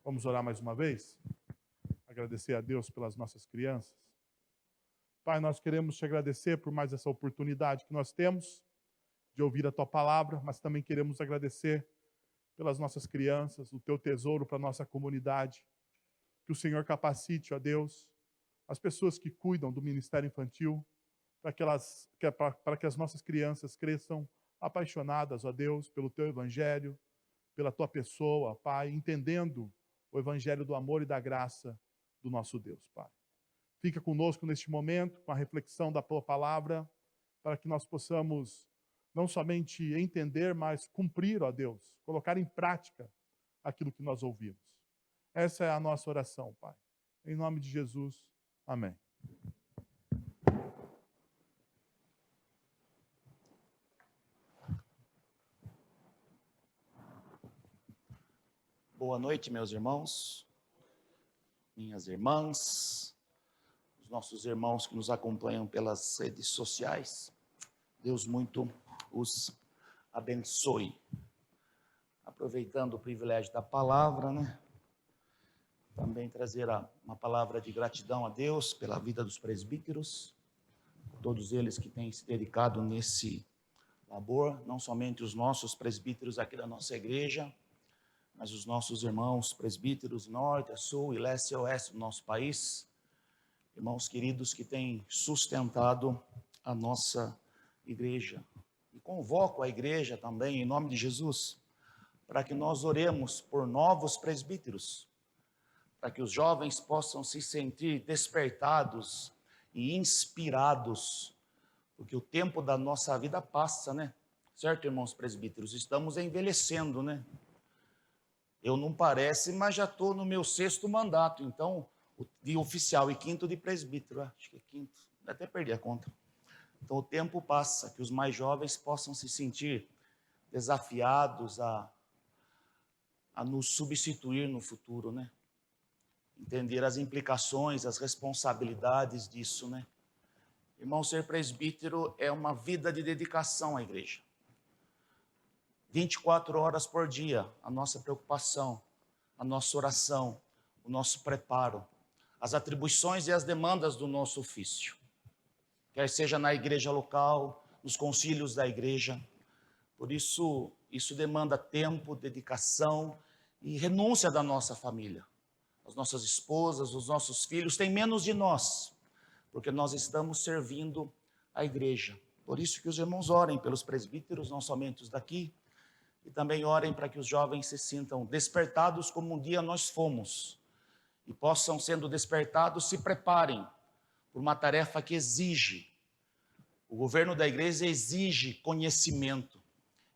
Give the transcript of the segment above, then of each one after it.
Vamos orar mais uma vez? Agradecer a Deus pelas nossas crianças. Pai, nós queremos te agradecer por mais essa oportunidade que nós temos de ouvir a tua palavra, mas também queremos agradecer pelas nossas crianças, o teu tesouro para a nossa comunidade. Que o Senhor capacite, ó Deus, as pessoas que cuidam do ministério infantil, para que as nossas crianças cresçam apaixonadas, ó Deus, pelo teu evangelho, pela tua pessoa, Pai, entendendo o evangelho do amor e da graça do nosso Deus, Pai. Fica conosco neste momento, com a reflexão da tua palavra, para que nós possamos não somente entender, mas cumprir, ó Deus, colocar em prática aquilo que nós ouvimos. Essa é a nossa oração, Pai. Em nome de Jesus, amém. Boa noite, meus irmãos, minhas irmãs, os nossos irmãos que nos acompanham pelas redes sociais. Deus muito os abençoe. Aproveitando o privilégio da palavra, também trazer uma palavra de gratidão a Deus pela vida dos presbíteros, todos eles que têm se dedicado nesse labor, não somente os nossos presbíteros aqui da nossa igreja, mas os nossos irmãos presbíteros norte, sul e leste e oeste do nosso país, irmãos queridos que têm sustentado a nossa igreja. E convoco a igreja também, em nome de Jesus, para que nós oremos por novos presbíteros, para que os jovens possam se sentir despertados e inspirados, porque o tempo da nossa vida passa, Certo, irmãos presbíteros? Estamos envelhecendo, Eu não parece, mas já estou no meu 6º mandato, então, de oficial e 5º de presbítero, acho que é 5º, até perdi a conta. Então o tempo passa, que os mais jovens possam se sentir desafiados a nos substituir no futuro, Entender as implicações, as responsabilidades disso, Irmão, ser presbítero é uma vida de dedicação à igreja. 24 horas por dia, a nossa preocupação, a nossa oração, o nosso preparo, as atribuições e as demandas do nosso ofício. Quer seja na igreja local, nos concílios da igreja. Por isso, isso demanda tempo, dedicação e renúncia da nossa família. As nossas esposas, os nossos filhos têm menos de nós, porque nós estamos servindo a igreja. Por isso que os irmãos orem pelos presbíteros, não somente os daqui, e também orem para que os jovens se sintam despertados como um dia nós fomos, e possam, sendo despertados, se preparem por uma tarefa que exige. O governo da igreja exige conhecimento,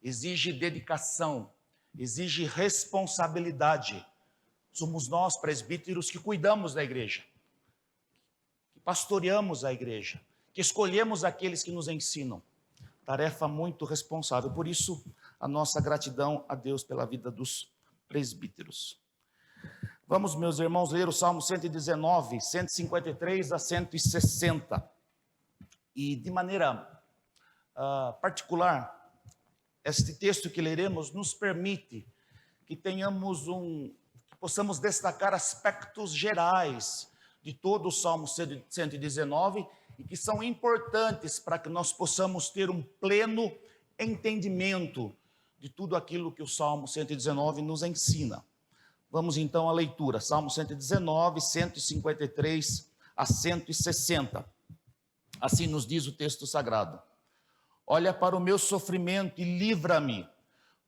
exige dedicação, exige responsabilidade. Somos nós, presbíteros, que cuidamos da igreja, que pastoreamos a igreja, que escolhemos aqueles que nos ensinam. Tarefa muito responsável. Por isso, a nossa gratidão a Deus pela vida dos presbíteros. Vamos, meus irmãos, ler o Salmo 119, 153 a 160. E de maneira particular, este texto que leremos nos permite que possamos destacar aspectos gerais de todo o Salmo 119 e que são importantes para que nós possamos ter um pleno entendimento de tudo aquilo que o Salmo 119 nos ensina. Vamos então à leitura, Salmo 119, 153 a 160. Assim nos diz o texto sagrado: olha para o meu sofrimento e livra-me,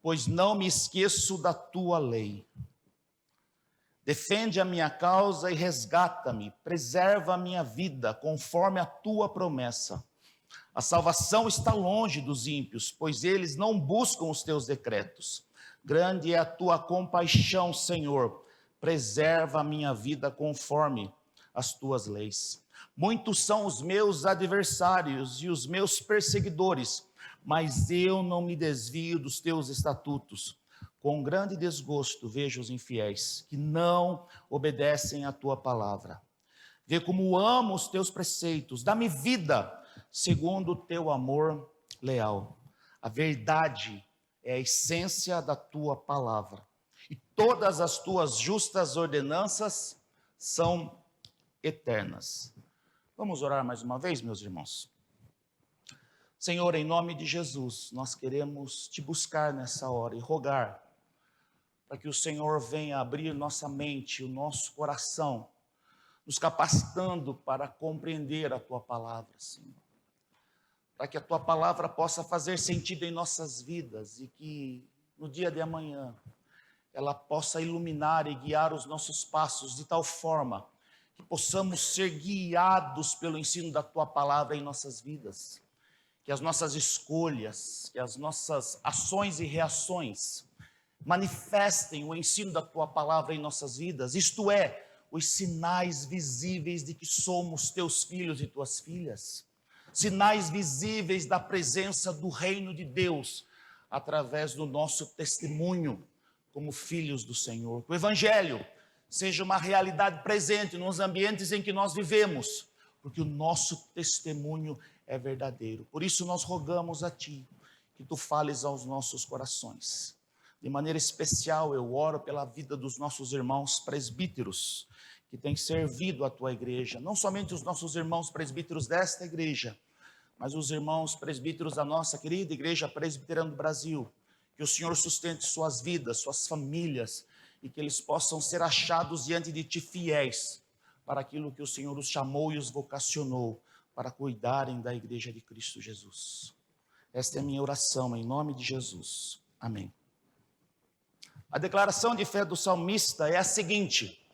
pois não me esqueço da tua lei. Defende a minha causa e resgata-me, preserva a minha vida conforme a tua promessa. A salvação está longe dos ímpios, pois eles não buscam os teus decretos. Grande é a tua compaixão, Senhor, preserva a minha vida conforme as tuas leis. Muitos são os meus adversários e os meus perseguidores, mas eu não me desvio dos teus estatutos. Com grande desgosto vejo os infiéis, que não obedecem à tua palavra. Vê como amo os teus preceitos, dá-me vida segundo o teu amor leal. A verdade é a essência da tua palavra. E todas as tuas justas ordenanças são eternas. Vamos orar mais uma vez, meus irmãos? Senhor, em nome de Jesus, nós queremos te buscar nessa hora e rogar para que o Senhor venha abrir nossa mente, o nosso coração, nos capacitando para compreender a tua palavra, Senhor. Para que a tua palavra possa fazer sentido em nossas vidas e que no dia de amanhã ela possa iluminar e guiar os nossos passos de tal forma que possamos ser guiados pelo ensino da tua palavra em nossas vidas. Que as nossas escolhas, que as nossas ações e reações manifestem o ensino da tua palavra em nossas vidas, isto é, os sinais visíveis de que somos teus filhos e tuas filhas, sinais visíveis da presença do reino de Deus, através do nosso testemunho como filhos do Senhor. Que o Evangelho seja uma realidade presente nos ambientes em que nós vivemos, porque o nosso testemunho é verdadeiro. Por isso nós rogamos a Ti, que Tu fales aos nossos corações. De maneira especial eu oro pela vida dos nossos irmãos presbíteros, que têm servido a Tua igreja, não somente os nossos irmãos presbíteros desta igreja, mas os irmãos presbíteros da nossa querida Igreja Presbiteriana do Brasil. Que o Senhor sustente suas vidas, suas famílias, e que eles possam ser achados diante de Ti fiéis, para aquilo que o Senhor os chamou e os vocacionou, para cuidarem da igreja de Cristo Jesus. Esta é a minha oração, em nome de Jesus. Amém. A declaração de fé do salmista é a seguinte: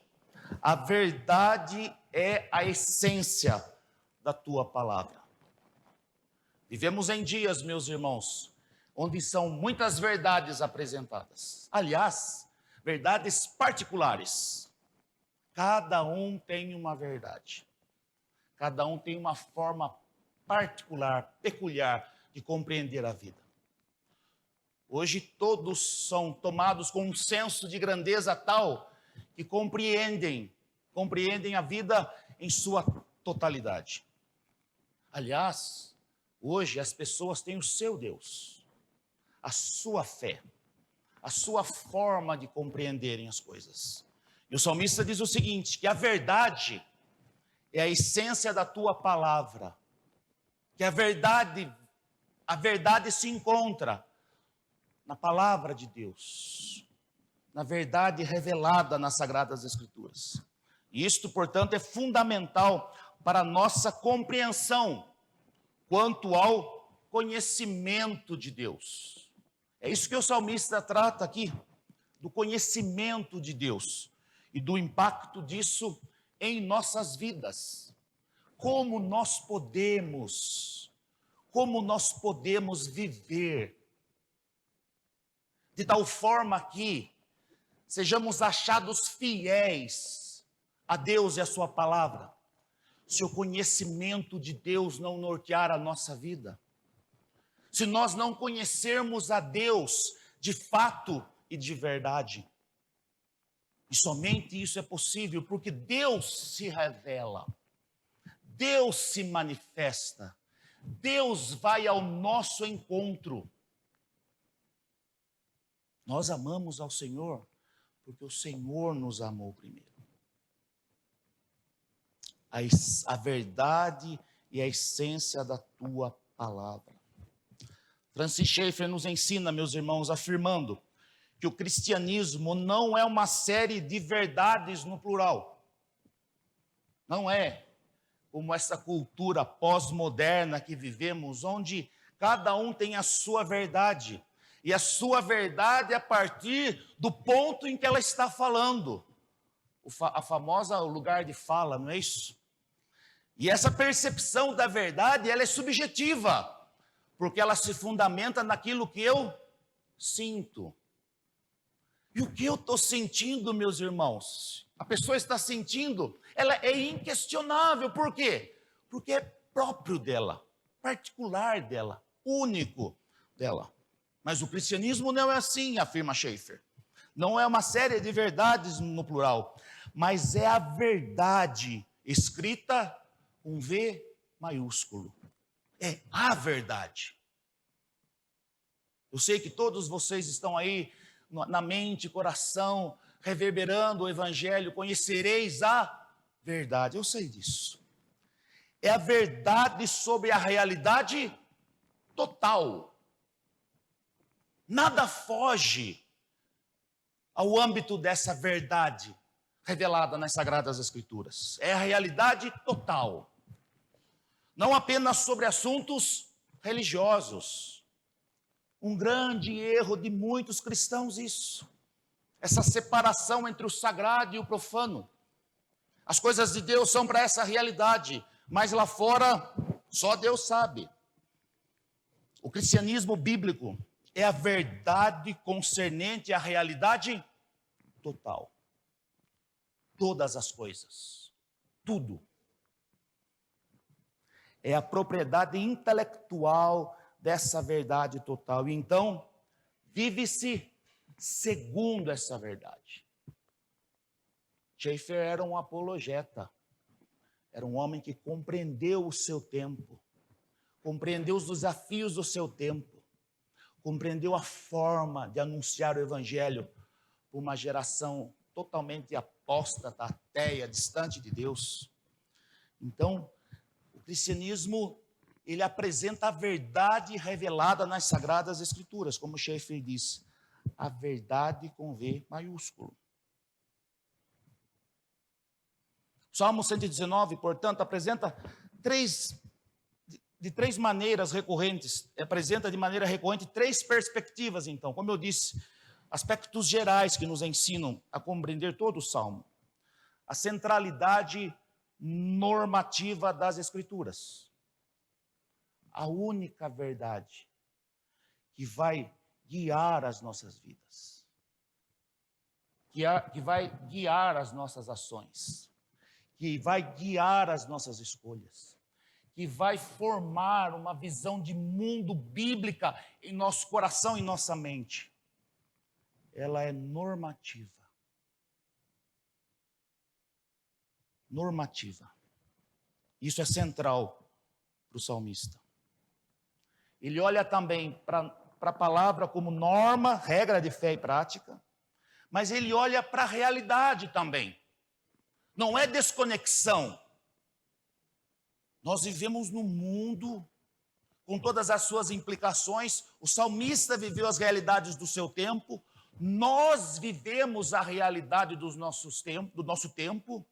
a verdade é a essência da tua palavra. Vivemos em dias, meus irmãos, onde são muitas verdades apresentadas. Aliás, verdades particulares. Cada um tem uma verdade. Cada um tem uma forma particular, peculiar de compreender a vida. Hoje todos são tomados com um senso de grandeza tal que compreendem a vida em sua totalidade. Aliás, hoje as pessoas têm o seu Deus, a sua fé, a sua forma de compreenderem as coisas. E o salmista diz o seguinte, que a verdade é a essência da tua palavra, que a verdade se encontra na palavra de Deus, na verdade revelada nas Sagradas Escrituras. E isto, portanto, é fundamental para a nossa compreensão quanto ao conhecimento de Deus. É isso que o salmista trata aqui, do conhecimento de Deus e do impacto disso em nossas vidas. Como nós podemos viver de tal forma que sejamos achados fiéis a Deus e a sua palavra, se o conhecimento de Deus não nortear a nossa vida, se nós não conhecermos a Deus de fato e de verdade. E somente isso é possível porque Deus se revela, Deus se manifesta, Deus vai ao nosso encontro. Nós amamos ao Senhor porque o Senhor nos amou primeiro. A verdade e a essência da tua palavra. Francis Schaeffer nos ensina, meus irmãos, afirmando que o cristianismo não é uma série de verdades no plural. Não é como essa cultura pós-moderna que vivemos, onde cada um tem a sua verdade. E a sua verdade é a partir do ponto em que ela está falando. A famosa lugar de fala, não é isso? E essa percepção da verdade, ela é subjetiva, porque ela se fundamenta naquilo que eu sinto. E o que eu estou sentindo, meus irmãos? A pessoa está sentindo, ela é inquestionável. Por quê? Porque é próprio dela, particular dela, único dela. Mas o cristianismo não é assim, afirma Schaeffer. Não é uma série de verdades no plural, mas é a verdade escrita com V maiúsculo. É a verdade. Eu sei que todos vocês estão aí na mente e coração, reverberando o Evangelho, conhecereis a verdade. Eu sei disso. É a verdade sobre a realidade total. Nada foge ao âmbito dessa verdade revelada nas Sagradas Escrituras. É a realidade total. Não apenas sobre assuntos religiosos. Um grande erro de muitos cristãos isso. Essa separação entre o sagrado e o profano. As coisas de Deus são para essa realidade, mas lá fora só Deus sabe. O cristianismo bíblico é a verdade concernente à realidade total. Todas as coisas, tudo. É a propriedade intelectual dessa verdade total. E então, vive-se segundo essa verdade. Schaeffer era um apologeta. Era um homem que compreendeu o seu tempo. Compreendeu os desafios do seu tempo. Compreendeu a forma de anunciar o Evangelho para uma geração totalmente apóstata, ateia, distante de Deus. Então, o cristianismo, ele apresenta a verdade revelada nas Sagradas Escrituras, como Schaeffer diz, a verdade com V maiúsculo. Salmo 119, portanto, apresenta de três maneiras recorrentes, apresenta de maneira recorrente três perspectivas, então, como eu disse, aspectos gerais que nos ensinam a compreender todo o Salmo. A centralidade normativa das Escrituras. A única verdade que vai guiar as nossas vidas. Que vai guiar as nossas ações. Que vai guiar as nossas escolhas. Que vai formar uma visão de mundo bíblica em nosso coração e nossa mente. Ela é normativa. Normativa. Isso é central para o salmista. Ele olha também para a palavra como norma, regra de fé e prática, mas ele olha para a realidade também. Não é desconexão. Nós vivemos num mundo com todas as suas implicações. O salmista viveu as realidades do seu tempo. Nós vivemos a realidade do nosso tempo.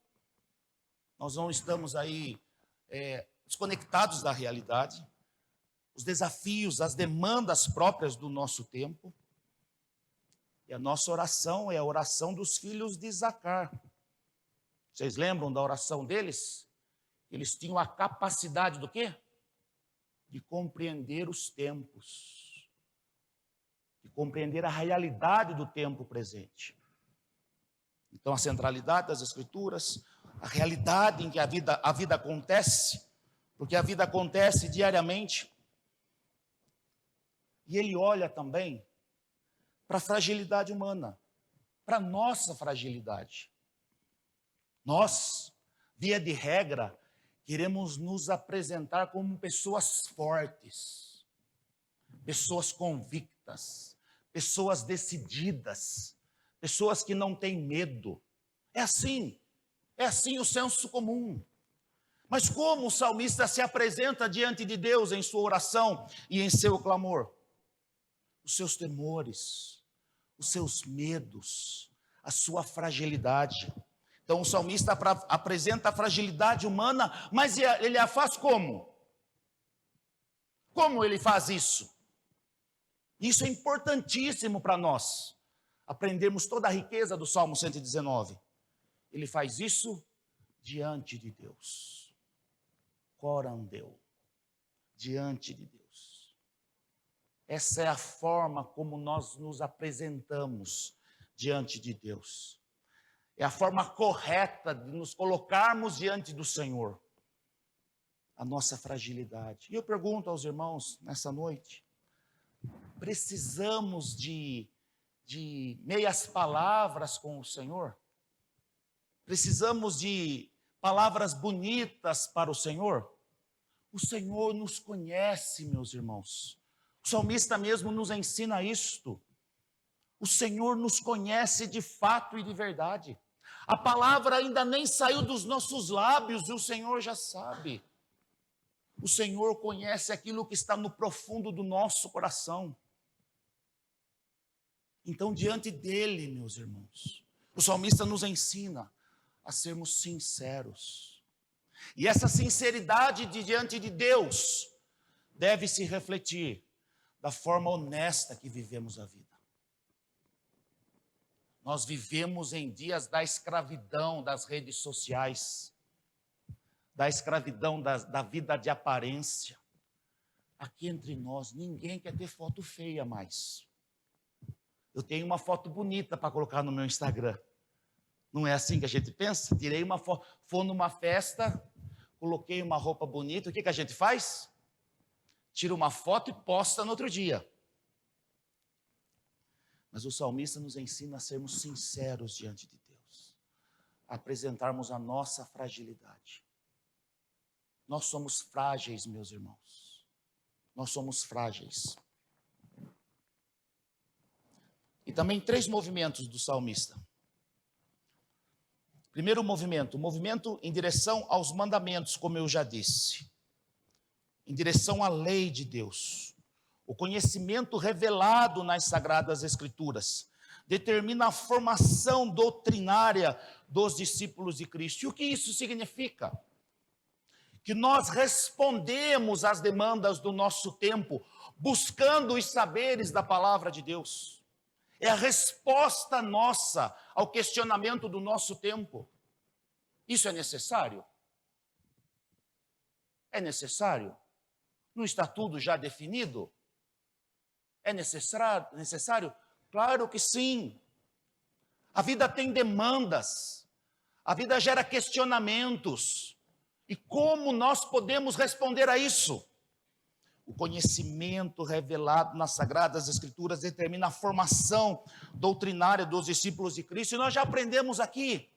Nós não estamos aí desconectados da realidade. Os desafios, as demandas próprias do nosso tempo. E a nossa oração é a oração dos filhos de Isacar. Vocês lembram da oração deles? Eles tinham a capacidade do quê? De compreender os tempos. De compreender a realidade do tempo presente. Então, a centralidade das Escrituras, a realidade em que a vida acontece, porque a vida acontece diariamente. E ele olha também para a fragilidade humana, para a nossa fragilidade. Nós, via de regra, queremos nos apresentar como pessoas fortes, pessoas convictas, pessoas decididas, pessoas que não têm medo. É assim o senso comum. Mas como o salmista se apresenta diante de Deus em sua oração e em seu clamor? Os seus temores, os seus medos, a sua fragilidade. Então o salmista apresenta a fragilidade humana, mas ele a faz como? Como ele faz isso? Isso é importantíssimo para nós, aprendermos toda a riqueza do Salmo 119. Ele faz isso diante de Deus. Corandeu, diante de Deus. Essa é a forma como nós nos apresentamos diante de Deus. É a forma correta de nos colocarmos diante do Senhor. A nossa fragilidade. E eu pergunto aos irmãos nessa noite, precisamos de meias palavras com o Senhor? Precisamos de palavras bonitas para o Senhor? O Senhor nos conhece, meus irmãos. O salmista mesmo nos ensina isto. O Senhor nos conhece de fato e de verdade. A palavra ainda nem saiu dos nossos lábios e o Senhor já sabe. O Senhor conhece aquilo que está no profundo do nosso coração. Então, diante dele, meus irmãos, o salmista nos ensina a sermos sinceros. E essa sinceridade diante de Deus deve se refletir da forma honesta que vivemos a vida. Nós vivemos em dias da escravidão das redes sociais, da escravidão da vida de aparência. Aqui entre nós, ninguém quer ter foto feia mais. Eu tenho uma foto bonita para colocar no meu Instagram. Não é assim que a gente pensa? Tirei uma foto, for numa festa, coloquei uma roupa bonita, o que a gente faz? Tira uma foto e posta no outro dia. Mas o salmista nos ensina a sermos sinceros diante de Deus, a apresentarmos a nossa fragilidade. Nós somos frágeis, meus irmãos. Nós somos frágeis. E também 3 movimentos do salmista. Primeiro movimento, o movimento em direção aos mandamentos, como eu já disse. Em direção à lei de Deus. O conhecimento revelado nas Sagradas Escrituras determina a formação doutrinária dos discípulos de Cristo. E o que isso significa? Que nós respondemos às demandas do nosso tempo, buscando os saberes da palavra de Deus. É a resposta nossa ao questionamento do nosso tempo. Isso é necessário? É necessário? Não está tudo já definido? É necessário? Claro que sim. A vida tem demandas. A vida gera questionamentos. E como nós podemos responder a isso? O conhecimento revelado nas Sagradas Escrituras determina a formação doutrinária dos discípulos de Cristo. E nós já aprendemos aqui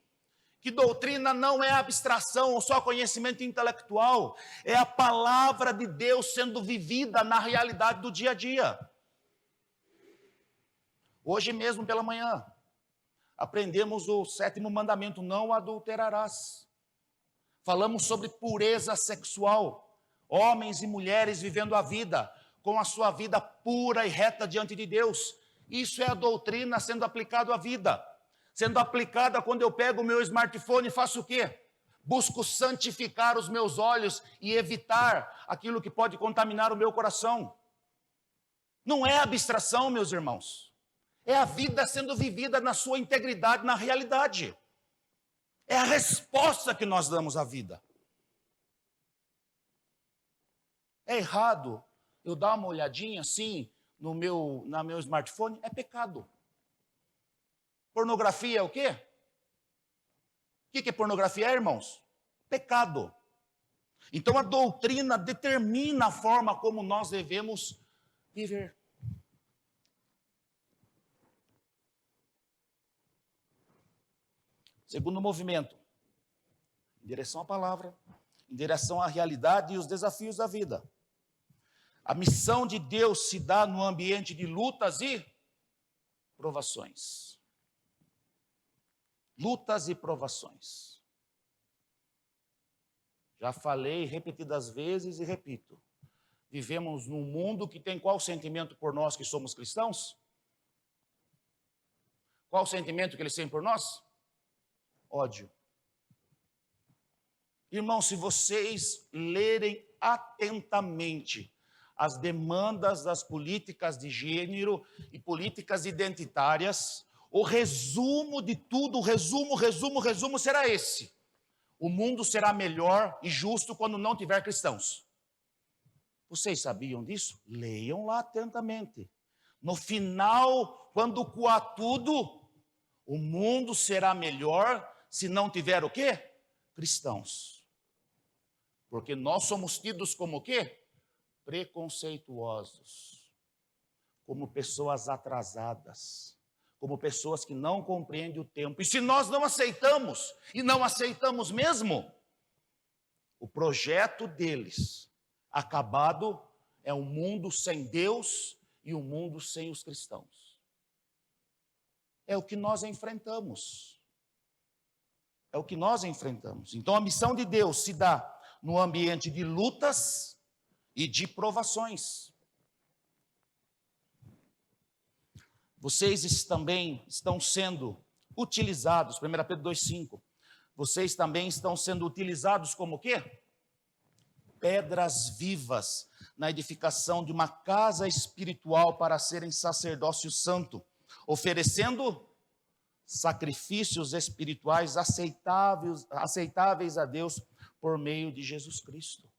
que doutrina não é abstração ou só conhecimento intelectual. É a palavra de Deus sendo vivida na realidade do dia a dia. Hoje mesmo pela manhã, aprendemos o 7º mandamento, não adulterarás. Falamos sobre pureza sexual, homens e mulheres vivendo a vida, com a sua vida pura e reta diante de Deus. Isso é a doutrina sendo aplicada à vida. Sendo aplicada quando eu pego o meu smartphone e faço o quê? Busco santificar os meus olhos e evitar aquilo que pode contaminar o meu coração. Não é abstração, meus irmãos. É a vida sendo vivida na sua integridade, na realidade. É a resposta que nós damos à vida. É errado eu dar uma olhadinha assim no meu smartphone? É pecado. Pornografia é o quê? O que é pornografia, irmãos? Pecado. Então a doutrina determina a forma como nós devemos viver. Segundo movimento, em direção à palavra, em direção à realidade e os desafios da vida. A missão de Deus se dá no ambiente de lutas e provações. Lutas e provações. Já falei repetidas vezes e repito. Vivemos num mundo que tem qual sentimento por nós que somos cristãos? Qual o sentimento que eles têm por nós? Ódio. Irmãos, se vocês lerem atentamente as demandas das políticas de gênero e políticas identitárias, o resumo de tudo, o resumo será esse. O mundo será melhor e justo quando não tiver cristãos. Vocês sabiam disso? Leiam lá atentamente. No final, quando coar tudo, o mundo será melhor se não tiver o quê? Cristãos. Porque nós somos tidos como o quê? Preconceituosos. Como pessoas atrasadas. Como pessoas que não compreendem o tempo. E se nós não aceitamos, e não aceitamos mesmo, o projeto deles acabado é um mundo sem Deus e um mundo sem os cristãos. é o que nós enfrentamos. É o que nós enfrentamos. Então a missão de Deus se dá no ambiente de lutas e de provações. Vocês também estão sendo utilizados, 1 Pedro 2,5, vocês também estão sendo utilizados como o quê? Pedras vivas na edificação de uma casa espiritual para serem sacerdócio santo, oferecendo sacrifícios espirituais aceitáveis a Deus por meio de Jesus Cristo.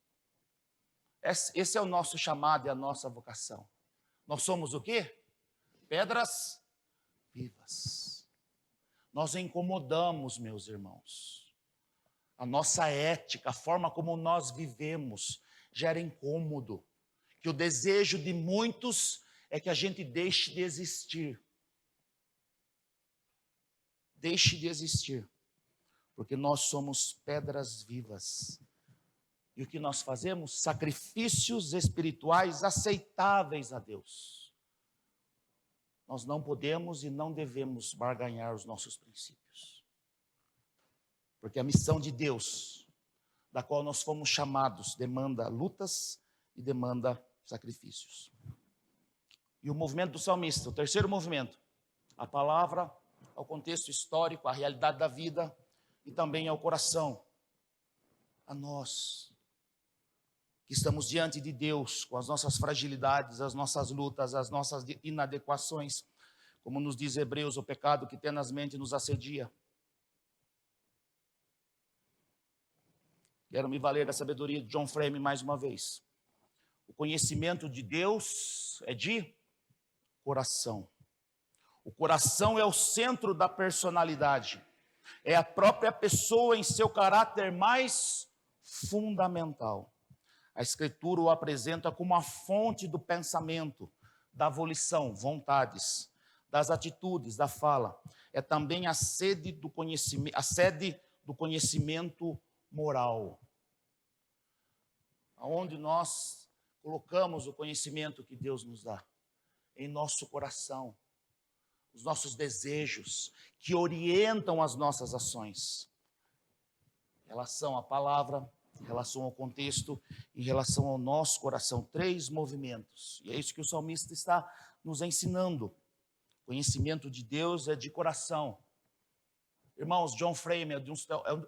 Esse é o nosso chamado e a nossa vocação. Nós somos o quê? Pedras vivas. Nós incomodamos, meus irmãos. A nossa ética, a forma como nós vivemos, gera incômodo. Que o desejo de muitos é que a gente deixe de existir. Deixe de existir. Porque nós somos pedras vivas. E o que nós fazemos? Sacrifícios espirituais aceitáveis a Deus. Nós não podemos e não devemos barganhar os nossos princípios. Porque a missão de Deus, da qual nós fomos chamados, demanda lutas e demanda sacrifícios. E o movimento do salmista, o terceiro movimento, a palavra ao contexto histórico, à realidade da vida e também ao coração. A nós, que estamos diante de Deus, com as nossas fragilidades, as nossas lutas, as nossas inadequações, como nos diz Hebreus, o pecado que tenazmente nos assedia. Quero me valer da sabedoria de John Frame mais uma vez. O conhecimento de Deus é de coração. O coração é o centro da personalidade. É a própria pessoa em seu caráter mais fundamental. A Escritura o apresenta como a fonte do pensamento, da volição, vontades, das atitudes, da fala. É também a sede do conhecimento moral. Aonde nós colocamos o conhecimento que Deus nos dá? Em nosso coração. Os nossos desejos, que orientam as nossas ações. Em relação à palavra, em relação ao contexto, em relação ao nosso coração. 3 movimentos. E é isso que o salmista está nos ensinando. O conhecimento de Deus é de coração. Irmãos, John Frame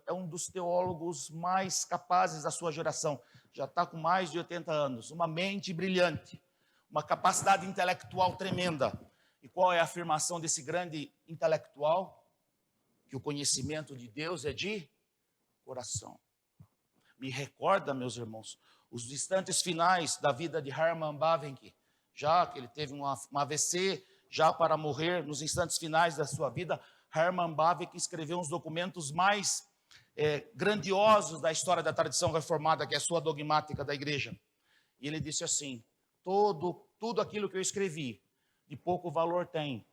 é um dos teólogos mais capazes da sua geração. Já está com mais de 80 anos. Uma mente brilhante. Uma capacidade intelectual tremenda. E qual é a afirmação desse grande intelectual? Que o conhecimento de Deus é de coração. Me recorda, meus irmãos, os instantes finais da vida de Herman Bavinck, já que ele teve um AVC, já para morrer, nos instantes finais da sua vida, Herman Bavinck escreveu uns documentos mais grandiosos da história da tradição reformada, que é a sua dogmática da igreja. E ele disse assim, tudo aquilo que eu escrevi, de pouco valor tem,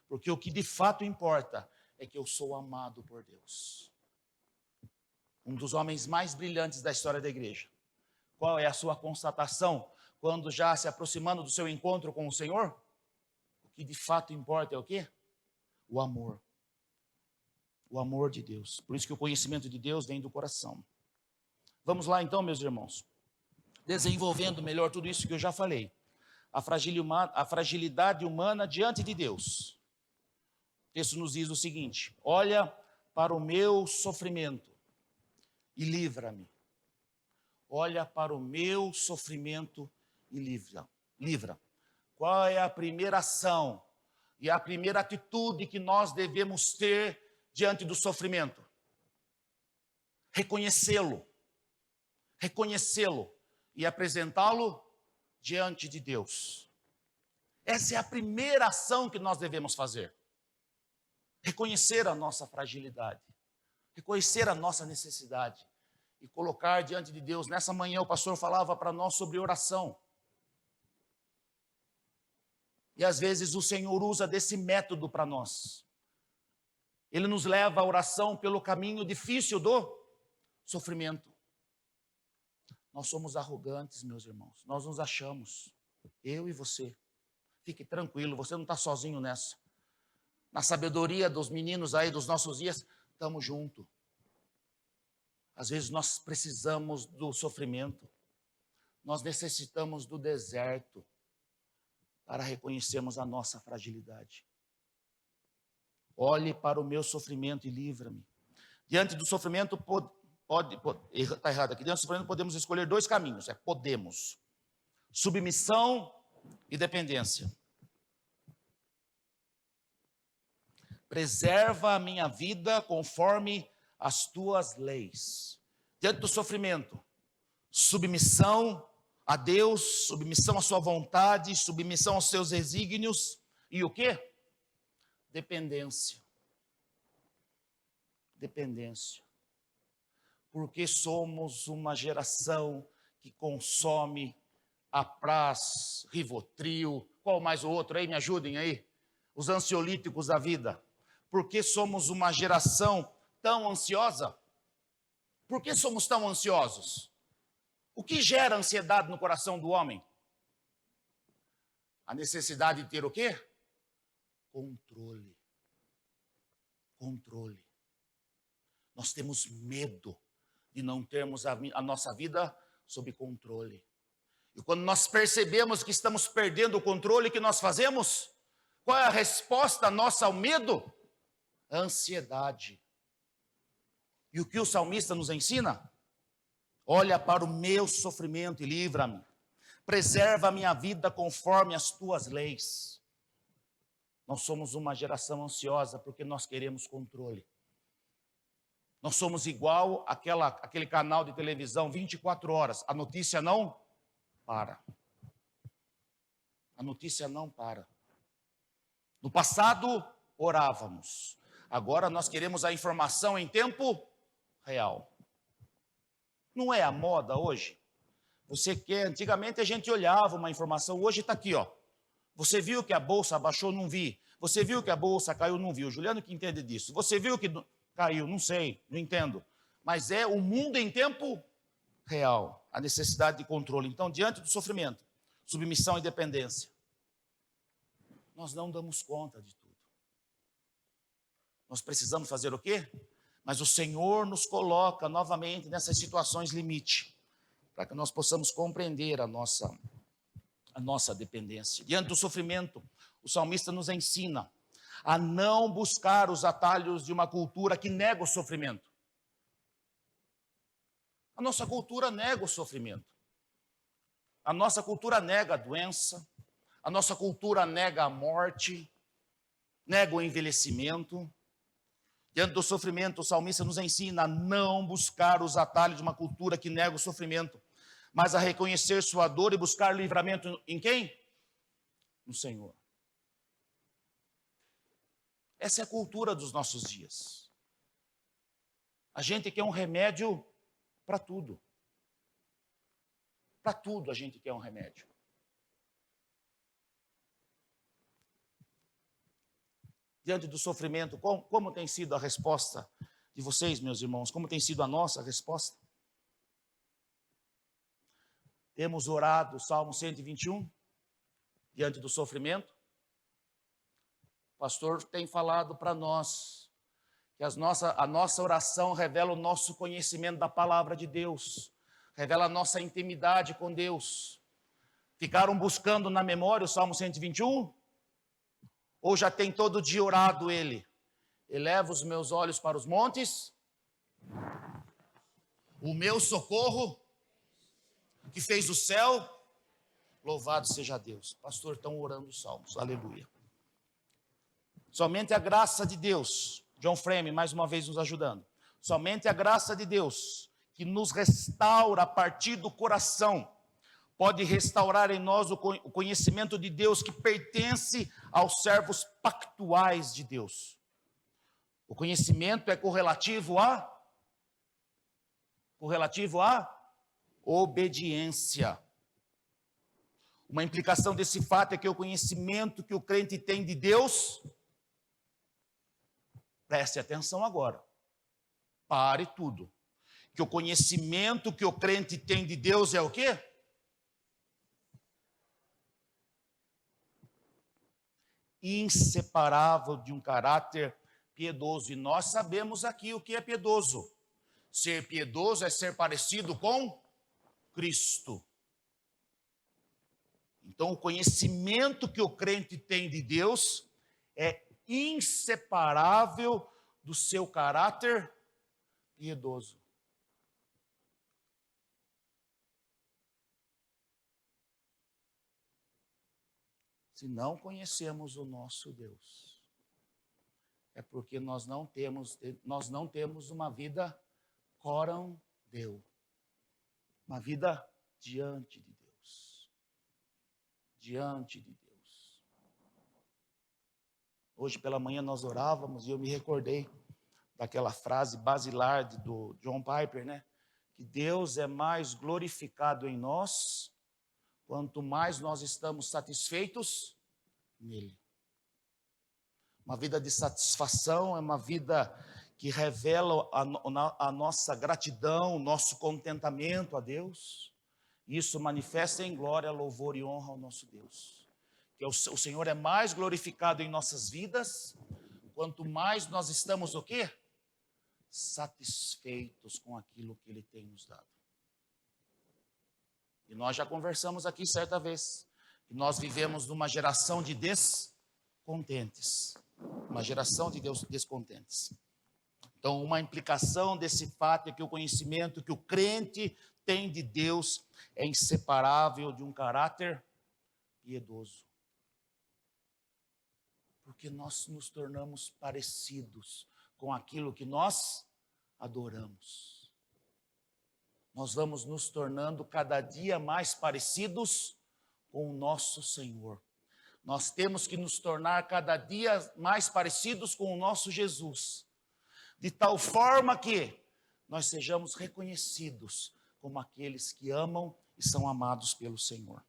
porque o que de fato importa é que eu sou amado por Deus. Um dos homens mais brilhantes da história da igreja. Qual é a sua constatação quando já se aproximando do seu encontro com o Senhor? O que de fato importa é o quê? O amor. O amor de Deus. Por isso que o conhecimento de Deus vem do coração. Vamos lá então, meus irmãos. Desenvolvendo melhor tudo isso que eu já falei. A fragilidade humana diante de Deus. O texto nos diz o seguinte: olha para o meu sofrimento e livra-me. Olha para o meu sofrimento e livra. Qual é a primeira ação e a primeira atitude que nós devemos ter diante do sofrimento? Reconhecê-lo. Reconhecê-lo e apresentá-lo diante de Deus. Essa é a primeira ação que nós devemos fazer. Reconhecer a nossa fragilidade. Reconhecer a nossa necessidade e colocar diante de Deus. Nessa manhã o pastor falava para nós sobre oração. E às vezes o Senhor usa desse método para nós. Ele nos leva à oração pelo caminho difícil do sofrimento. Nós somos arrogantes, meus irmãos. Nós nos achamos. Eu e você. Fique tranquilo, você não está sozinho nessa. na sabedoria dos meninos aí dos nossos dias, estamos juntos. Às vezes nós precisamos do sofrimento, nós necessitamos do deserto para reconhecermos a nossa fragilidade. Olhe para o meu sofrimento e livra-me. Diante do sofrimento, está errado aqui, diante do sofrimento podemos escolher dois caminhos, podemos. Submissão e dependência. Preserva a minha vida conforme as tuas leis. Diante do sofrimento, submissão a Deus, submissão à sua vontade, submissão aos seus desígnios e o quê? Dependência. Dependência. Porque somos uma geração que consome Apraz, Rivotril, qual mais o outro aí? Me ajudem aí. Os ansiolíticos da vida. Por que somos uma geração tão ansiosa? Por que somos tão ansiosos? O que gera ansiedade no coração do homem? A necessidade de ter o quê? Controle. Controle. Nós temos medo de não termos a nossa vida sob controle. E quando nós percebemos que estamos perdendo o controle, o que nós fazemos? Qual é a resposta nossa ao medo? A ansiedade. E o que o salmista nos ensina? Olha para o meu sofrimento e livra-me. Preserva a minha vida conforme as tuas leis. Nós somos uma geração ansiosa porque nós queremos controle. Nós somos igual aquele canal de televisão 24 horas. A notícia não para. A notícia não para. No passado, orávamos. Agora nós queremos a informação em tempo real. Não é a moda hoje? Você quer, antigamente a gente olhava uma informação, hoje está aqui, ó. Você viu que a bolsa abaixou? Não vi. Você viu que a bolsa caiu? Não vi. O Juliano que entende disso. Você viu que caiu? Não sei, não entendo. Mas é o mundo em tempo real, a necessidade de controle. Então, diante do sofrimento, submissão e dependência, nós não damos conta de tudo. Nós precisamos fazer o quê? Mas o Senhor nos coloca novamente nessas situações limite, para que nós possamos compreender a nossa dependência. Diante do sofrimento, o salmista nos ensina a não buscar os atalhos de uma cultura que nega o sofrimento. A nossa cultura nega o sofrimento. A nossa cultura nega a doença. A nossa cultura nega a morte, nega o envelhecimento. Diante do sofrimento, o salmista nos ensina a não buscar os atalhos de uma cultura que nega o sofrimento, mas a reconhecer sua dor e buscar livramento em quem? No Senhor. Essa é a cultura dos nossos dias. A gente quer um remédio para tudo. Para tudo a gente quer um remédio. Diante do sofrimento, como tem sido a resposta de vocês, meus irmãos? Como tem sido a nossa resposta? Temos orado o Salmo 121, diante do sofrimento. O pastor tem falado para nós que a nossa oração revela o nosso conhecimento da palavra de Deus, revela a nossa intimidade com Deus. Ficaram buscando na memória o Salmo 121? Ou já tem todo dia orado ele? Eleva os meus olhos para os montes, o meu socorro, que fez o céu, louvado seja Deus. Pastor, estão orando os salmos, aleluia. Somente a graça de Deus, John Frame mais uma vez nos ajudando, somente a graça de Deus, que nos restaura a partir do coração, pode restaurar em nós o conhecimento de Deus que pertence aos servos pactuais de Deus. O conhecimento é correlativo a obediência. Uma implicação desse fato é que o conhecimento que o crente tem de Deus, preste atenção agora, pare tudo, que o conhecimento que o crente tem de Deus é o quê? inseparável de um caráter piedoso. E nós sabemos aqui o que é piedoso. Ser piedoso é ser parecido com Cristo. Então, o conhecimento que o crente tem de Deus é inseparável do seu caráter piedoso. Se não conhecemos o nosso Deus, é porque nós não temos uma vida coram Deus, uma vida diante de Deus. Diante de Deus. Hoje pela manhã nós orávamos e eu me recordei daquela frase basilar do John Piper, né? Que Deus é mais glorificado em nós quanto mais nós estamos satisfeitos nele. Uma vida de satisfação é uma vida que revela a nossa gratidão, o nosso contentamento a Deus. Isso manifesta em glória, louvor e honra ao nosso Deus. Que o Senhor é mais glorificado em nossas vidas, quanto mais nós estamos o quê? Satisfeitos com aquilo que Ele tem nos dado. E nós já conversamos aqui certa vez, que nós vivemos numa geração de descontentes. Uma geração de descontentes. Então, uma implicação desse fato é que o conhecimento que o crente tem de Deus é inseparável de um caráter piedoso. Porque nós nos tornamos parecidos com aquilo que nós adoramos. Nós vamos nos tornando cada dia mais parecidos com o nosso Senhor. Nós temos que nos tornar cada dia mais parecidos com o nosso Jesus. De tal forma que nós sejamos reconhecidos como aqueles que amam e são amados pelo Senhor.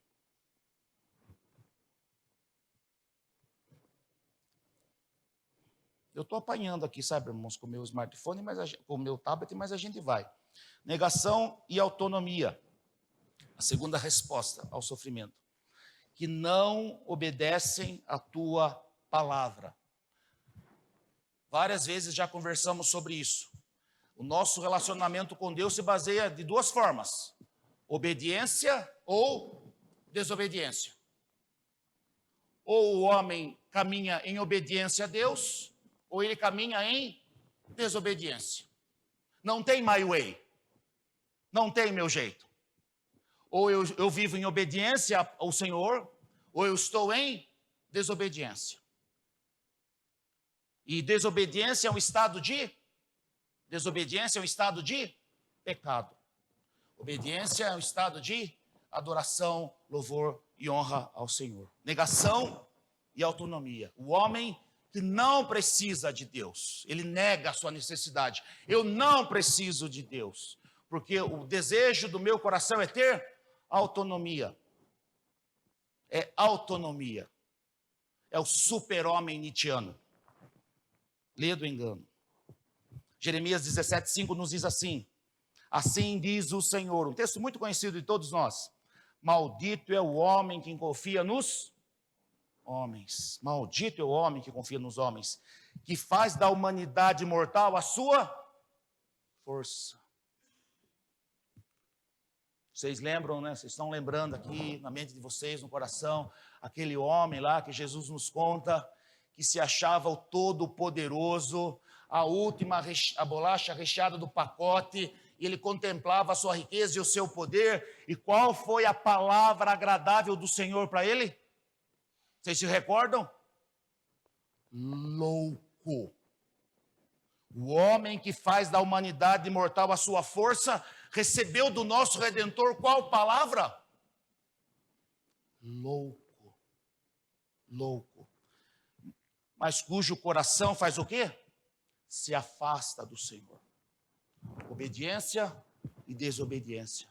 Eu estou apanhando aqui, sabe, irmãos, com o meu smartphone, com o meu tablet, mas a gente vai. Negação e autonomia. A segunda resposta ao sofrimento. Que não obedecem à tua palavra. Várias vezes já conversamos sobre isso. O nosso relacionamento com Deus se baseia de duas formas: obediência ou desobediência. Ou o homem caminha em obediência a Deus, ou ele caminha em desobediência. Não tem my way. Não tem meu jeito. Ou eu vivo em obediência ao Senhor, ou eu estou em desobediência. E desobediência é um estado de pecado. Obediência é um estado de adoração, louvor e honra ao Senhor. Negação e autonomia. O homem que não precisa de Deus, ele nega a sua necessidade. Eu não preciso de Deus, porque o desejo do meu coração é ter autonomia. É autonomia. É o super-homem nietzschiano. Lê do engano. Jeremias 17:5 nos diz assim: assim diz o Senhor, um texto muito conhecido de todos nós: maldito é o homem que confia nos homens. Maldito é o homem que confia nos homens, que faz da humanidade mortal a sua força. Vocês lembram, né? Vocês estão lembrando aqui na mente de vocês, no coração, aquele homem lá que Jesus nos conta, que se achava o todo-poderoso, a bolacha recheada do pacote, e ele contemplava a sua riqueza e o seu poder. E qual foi a palavra agradável do Senhor para ele? Vocês se recordam? Louco. O homem que faz da humanidade mortal a sua força, recebeu do nosso Redentor qual palavra? Louco. Louco. Mas cujo coração faz o quê? Se afasta do Senhor. Obediência e desobediência.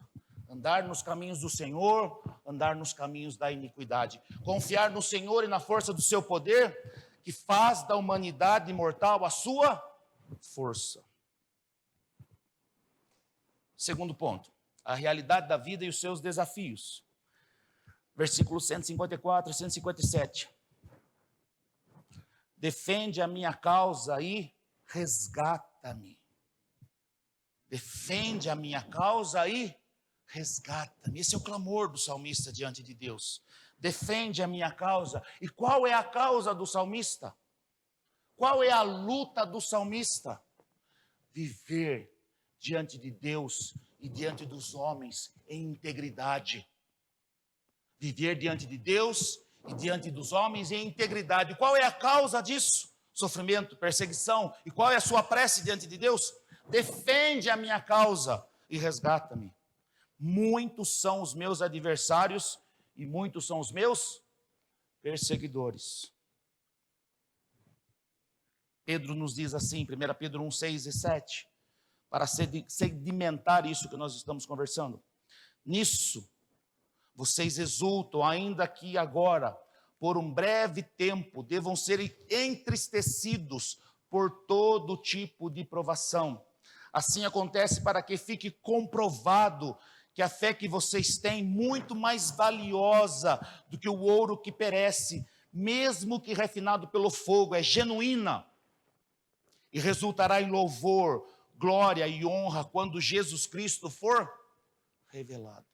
Andar nos caminhos do Senhor, andar nos caminhos da iniquidade. Confiar no Senhor e na força do seu poder, que faz da humanidade mortal a sua força. Segundo ponto, a realidade da vida e os seus desafios. Versículos 154 e 157. defende a minha causa e resgata-me. Defende a minha causa e resgata-me. Esse é o clamor do salmista diante de Deus. Defende a minha causa. E qual é a causa do salmista? Qual é a luta do salmista? Viver diante de Deus e diante dos homens em integridade. Viver diante de Deus e diante dos homens em integridade. Qual é a causa disso? Sofrimento, perseguição. E qual é a sua prece diante de Deus? Defende a minha causa e resgata-me. Muitos são os meus adversários e muitos são os meus perseguidores. Pedro nos diz assim, 1 Pedro 1, 6 e 7, para sedimentar isso que nós estamos conversando. Nisso, vocês exultam, ainda que agora, por um breve tempo, devam ser entristecidos por todo tipo de provação. Assim acontece para que fique comprovado que a fé que vocês têm, muito mais valiosa do que o ouro que perece, mesmo que refinado pelo fogo, é genuína e resultará em louvor, glória e honra quando Jesus Cristo for revelado.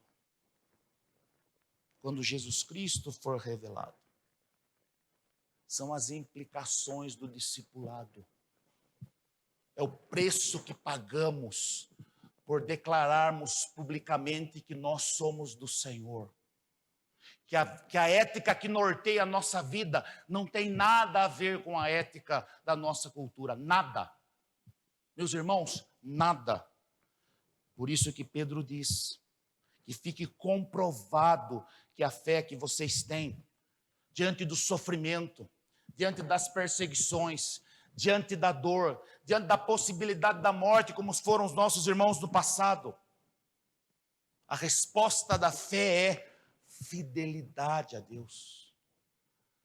Quando Jesus Cristo for revelado. São as implicações do discipulado. É o preço que pagamos por declararmos publicamente que nós somos do Senhor. Que a ética que norteia a nossa vida não tem nada a ver com a ética da nossa cultura. Nada. Meus irmãos, nada. Por isso que Pedro diz que fique comprovado que a fé que vocês têm diante do sofrimento, diante das perseguições, diante da dor, diante da possibilidade da morte, como foram os nossos irmãos do passado. A resposta da fé é fidelidade a Deus.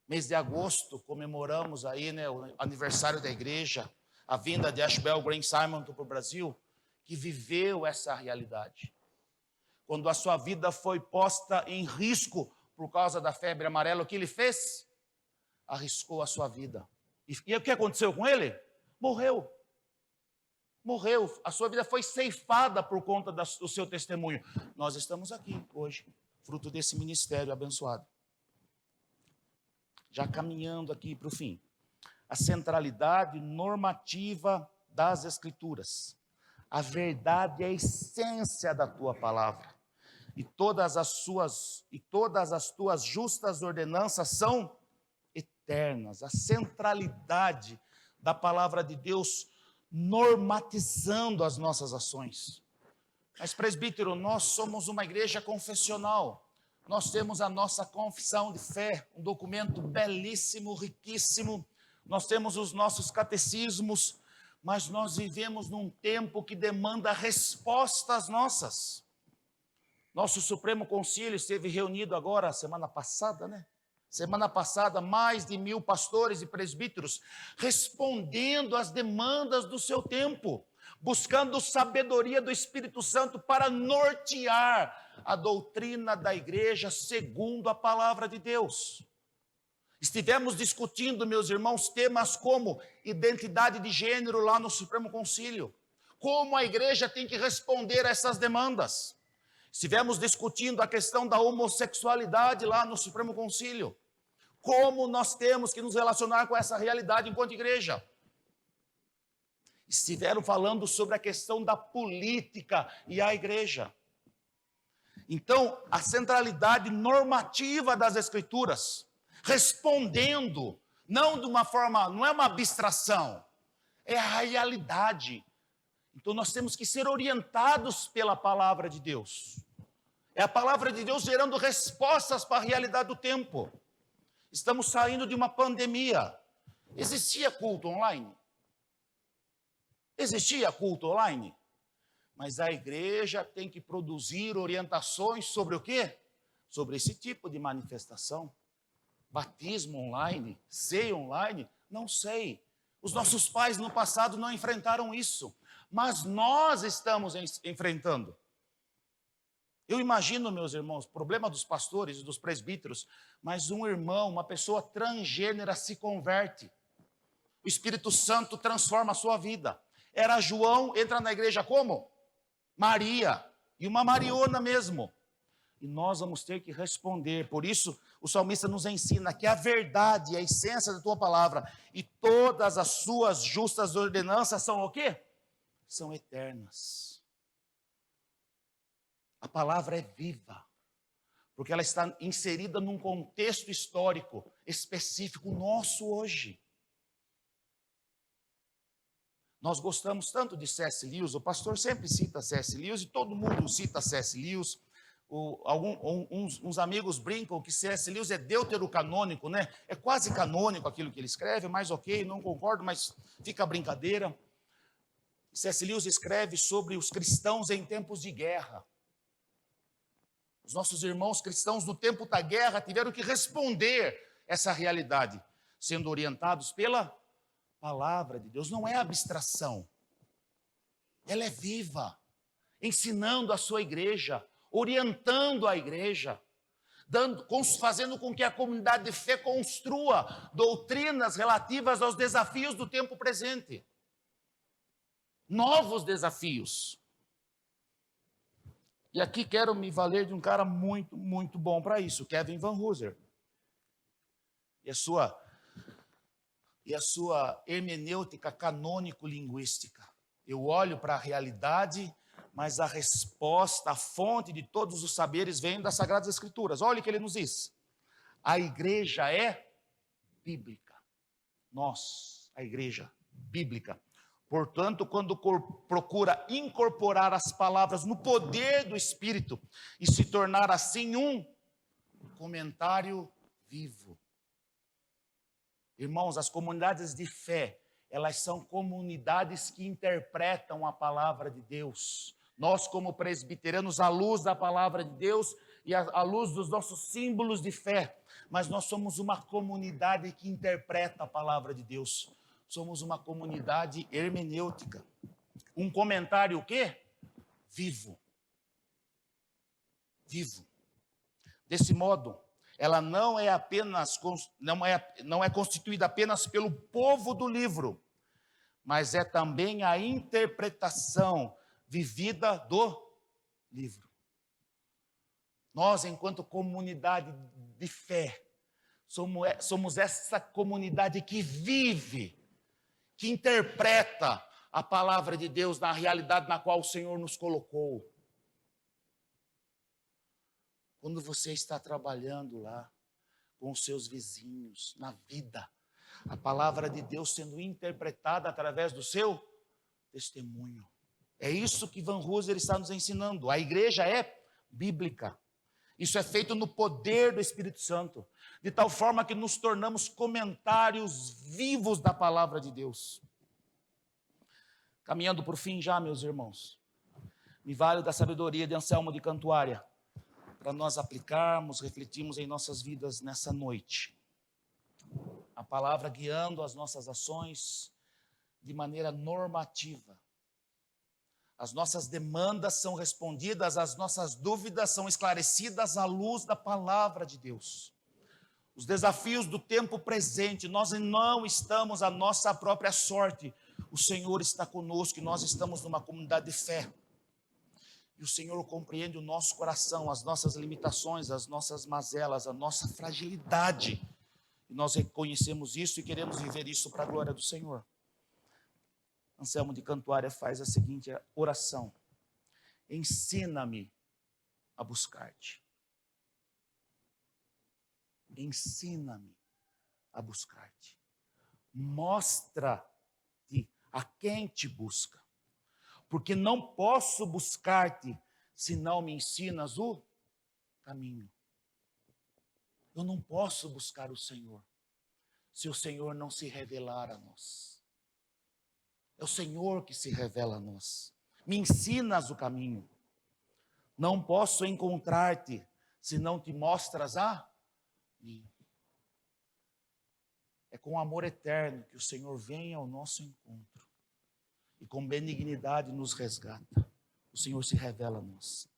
Mês de agosto, comemoramos aí, o aniversário da igreja, a vinda de Ashbel Green Simon para o Brasil, que viveu essa realidade. Quando a sua vida foi posta em risco por causa da febre amarela, o que ele fez? Arriscou a sua vida. E o que aconteceu com ele? Morreu. Morreu. A sua vida foi ceifada por conta do seu testemunho. Nós estamos aqui hoje, fruto desse ministério abençoado. Já caminhando aqui para o fim. A centralidade normativa das Escrituras. A verdade é a essência da tua palavra. E todas as tuas justas ordenanças são eternas. A centralidade da palavra de Deus normatizando as nossas ações. Mas, presbítero, nós somos uma igreja confessional. Nós temos a nossa confissão de fé, um documento belíssimo, riquíssimo. Nós temos os nossos catecismos, mas nós vivemos num tempo que demanda respostas nossas. Nosso Supremo Concílio esteve reunido agora, semana passada, Semana passada, mais de 1000 pastores e presbíteros respondendo às demandas do seu tempo, buscando sabedoria do Espírito Santo para nortear a doutrina da igreja segundo a palavra de Deus. Estivemos discutindo, meus irmãos, temas como identidade de gênero lá no Supremo Concílio, como a igreja tem que responder a essas demandas. Estivemos discutindo a questão da homossexualidade lá no Supremo Concílio. Como nós temos que nos relacionar com essa realidade enquanto igreja. Estiveram falando sobre a questão da política e a igreja. Então, a centralidade normativa das Escrituras, respondendo, não de uma forma, não é uma abstração, é a realidade. Então, nós temos que ser orientados pela palavra de Deus. É a palavra de Deus gerando respostas para a realidade do tempo. Estamos saindo de uma pandemia. Existia culto online? Existia culto online? Mas a igreja tem que produzir orientações sobre o quê? Sobre esse tipo de manifestação. Batismo online, ceia online, não sei. Os nossos pais no passado não enfrentaram isso, mas nós estamos enfrentando. Eu imagino, meus irmãos, problema dos pastores e dos presbíteros, mas um irmão, uma pessoa transgênera se converte. O Espírito Santo transforma a sua vida. Era João, entra na igreja como? Maria, e uma Mariona mesmo. E nós vamos ter que responder. Por isso, o salmista nos ensina que a verdade, a essência da tua palavra e todas as suas justas ordenanças são o quê? São eternas. A palavra é viva, porque ela está inserida num contexto histórico específico nosso hoje. Nós gostamos tanto de C.S. Lewis, o pastor sempre cita C.S. Lewis, e todo mundo cita C.S. Lewis. Uns amigos brincam que C.S. Lewis é deuterocanônico, né? É quase canônico aquilo que ele escreve, mas ok, não concordo, mas fica a brincadeira. C.S. Lewis escreve sobre os cristãos em tempos de guerra. Os nossos irmãos cristãos no tempo da guerra tiveram que responder essa realidade, sendo orientados pela palavra de Deus. Não é abstração, ela é viva, ensinando a sua igreja, orientando a igreja, fazendo com que a comunidade de fé construa doutrinas relativas aos desafios do tempo presente. Novos desafios. E aqui quero me valer de um cara muito, muito bom para isso, Kevin Van Hooser. E a sua hermenêutica canônico-linguística. Eu olho para a realidade, mas a resposta, a fonte de todos os saberes vem das Sagradas Escrituras. Olha o que ele nos diz. A igreja é bíblica. Nós, a igreja bíblica. Portanto, quando procura incorporar as palavras no poder do Espírito e se tornar assim um comentário vivo. Irmãos, as comunidades de fé, elas são comunidades que interpretam a palavra de Deus. Nós, como presbiterianos, à luz da palavra de Deus e à luz dos nossos símbolos de fé, mas nós somos uma comunidade que interpreta a palavra de Deus. Somos uma comunidade hermenêutica. Um comentário o quê? Vivo. Vivo. Desse modo, ela não é constituída apenas pelo povo do livro, mas é também a interpretação vivida do livro. Nós, enquanto comunidade de fé, somos essa comunidade que vive, que interpreta a palavra de Deus na realidade na qual o Senhor nos colocou. Quando você está trabalhando lá com os seus vizinhos, na vida, a palavra de Deus sendo interpretada através do seu testemunho. É isso que Van Hooser está nos ensinando. A igreja é bíblica. Isso é feito no poder do Espírito Santo, de tal forma que nos tornamos comentários vivos da palavra de Deus. Caminhando por fim já, meus irmãos, me valho da sabedoria de Anselmo de Cantuária, para nós aplicarmos, refletirmos em nossas vidas nessa noite. A palavra guiando as nossas ações de maneira normativa. As nossas demandas são respondidas, as nossas dúvidas são esclarecidas à luz da palavra de Deus. Os desafios do tempo presente, nós não estamos à nossa própria sorte. O Senhor está conosco e nós estamos numa comunidade de fé. E o Senhor compreende o nosso coração, as nossas limitações, as nossas mazelas, a nossa fragilidade. E nós reconhecemos isso e queremos viver isso para a glória do Senhor. Anselmo de Cantuária faz a seguinte oração: ensina-me a buscar-te. Ensina-me a buscar-te. Mostra-te a quem te busca. Porque não posso buscar-te se não me ensinas o caminho. Eu não posso buscar o Senhor se o Senhor não se revelar a nós. É o Senhor que se revela a nós. Me ensinas o caminho. Não posso encontrar-te se não te mostras a mim. É com amor eterno que o Senhor vem ao nosso encontro e com benignidade nos resgata. O Senhor se revela a nós.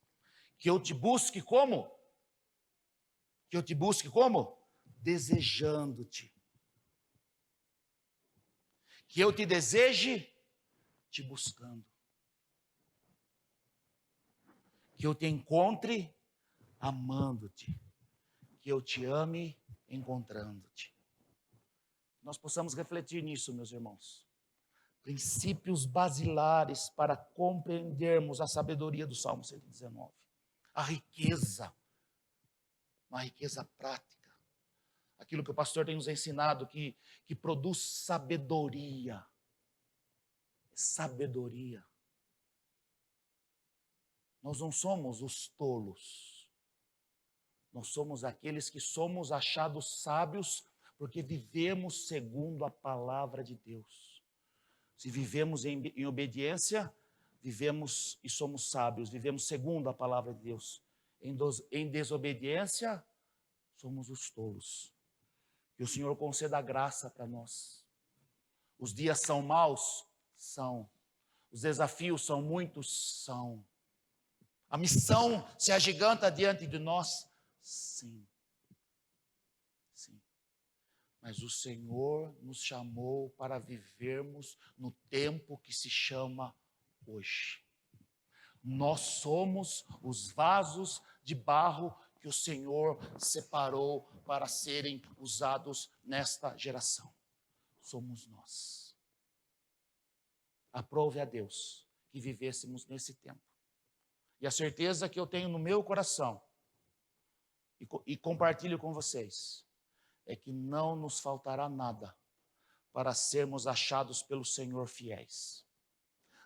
Que eu te busque como? Que eu te busque como? Desejando-te. que eu te deseje te buscando, que eu te encontre amando-te, que eu te ame encontrando-te. Nós possamos refletir nisso, meus irmãos. Princípios basilares para compreendermos a sabedoria do Salmo 119. A riqueza, uma riqueza prática. Aquilo que o pastor tem nos ensinado, que produz sabedoria. Sabedoria. Nós não somos os tolos. Nós somos aqueles que somos achados sábios porque vivemos segundo a palavra de Deus. Se vivemos em obediência, vivemos e somos sábios, vivemos segundo a palavra de Deus. Em desobediência, somos os tolos. Que o Senhor conceda graça para nós. Os dias são maus? São. Os desafios são muitos? São. A missão se agiganta diante de nós? Sim. Sim. Mas o Senhor nos chamou para vivermos no tempo que se chama hoje. Nós somos os vasos de barro que o Senhor separou para serem usados nesta geração. Somos nós. Aprove a Deus que vivêssemos nesse tempo. E a certeza que eu tenho no meu coração, e compartilho com vocês, é que não nos faltará nada para sermos achados pelo Senhor fiéis.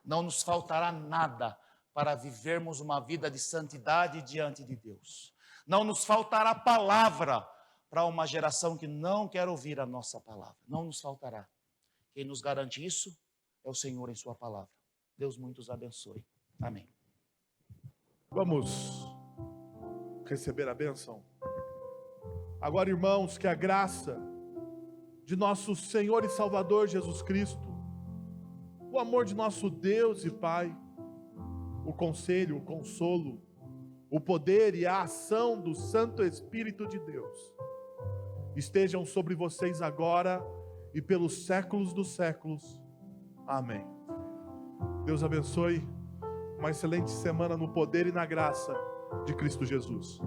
Não nos faltará nada para vivermos uma vida de santidade diante de Deus. Não nos faltará palavra para uma geração que não quer ouvir a nossa palavra. Não nos faltará. Quem nos garante isso é o Senhor em sua palavra. Deus muito os abençoe. Amém. Vamos receber a bênção. Agora, irmãos, que a graça de nosso Senhor e Salvador Jesus Cristo, o amor de nosso Deus e Pai, o conselho, o consolo, o poder e a ação do Santo Espírito de Deus estejam sobre vocês agora e pelos séculos dos séculos. Amém. Deus abençoe. Uma excelente semana no poder e na graça de Cristo Jesus.